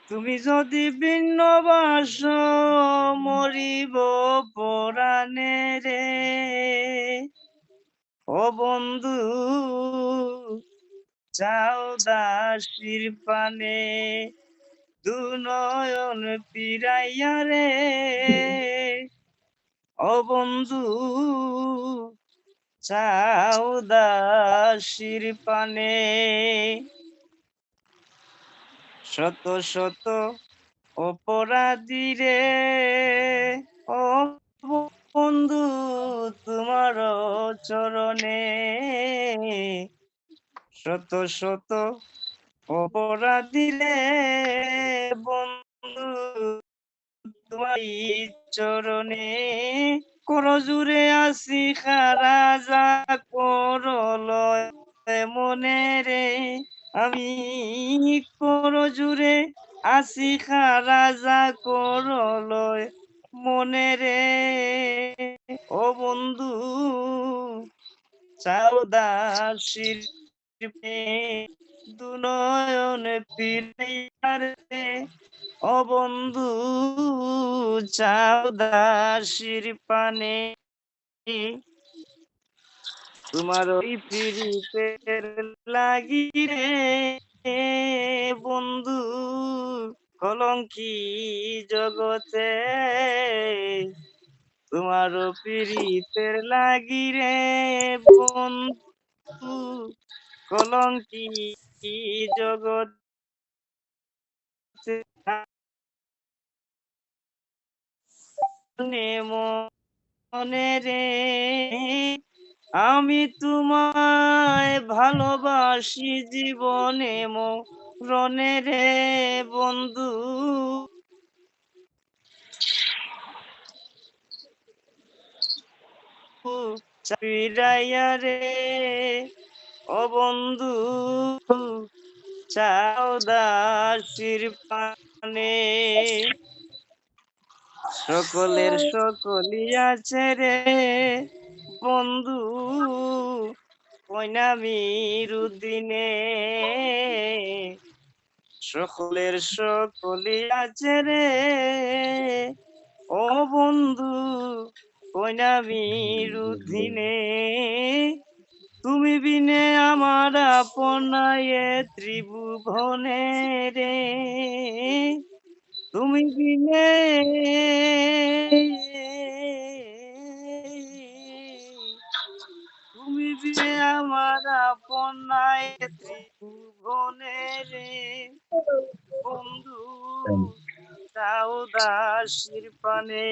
তুমি যদি ভিন্নবাস মরিব পরাণে রে, ও বন্ধু চাও দাসির পানে, দুনয়ন পিরাইয়া রে, ও বন্ধু চাও দাসির পানে। শত শত অপরাধী রে, ও বন্ধু তোমার চরণে, শত শত অপরাধী রে বন্ধু তোমার চরণে, করজুরে আসি খারা যা করলয় মনে রে, আমি করজুরে আসি খারা যা করলয় মনে রে, ও বন্ধু চাও দাসির দুনয়ন ফিরাইয়া রে, ও বন্ধু চাও দাসির পানে, তোমার ওই পিরিতের লাগি রে বন্ধু কলঙ্কি জগতে, তোমার পিরিতের লাগি রে বন্ধু কলঙ্কি জগতে, মনে রে আমি তোমায় ভালোবাসি জীবনে মরণে রে বন্ধু, ফিরাইয়া রে, ও বন্ধু চাও দাসির পানে, সকলের সকলি আছে রে বন্ধু কইনামির দিনে, সকলের সকলি আছে রে ও বন্ধু কইনামির দিনে, তুমি বিনে আমার আপনায় ত্রিভুবনে রে, তুমি বিনে তুমি বিনে আমার আপনায় ত্রিভুবনে রে, বন্ধু চাও দাসির পানে,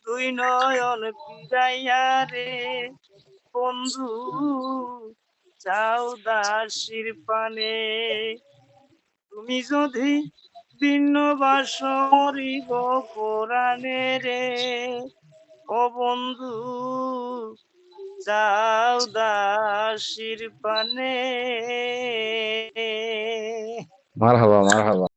দুই নয়ন পিরাইয়া রে বন্ধু চাও দাসির পানে, তুমি যদি ভিন্নবাস মরিব পরাণে রে, ও বন্ধু চাও দাসির পানে। মারহাবা মারহাবা।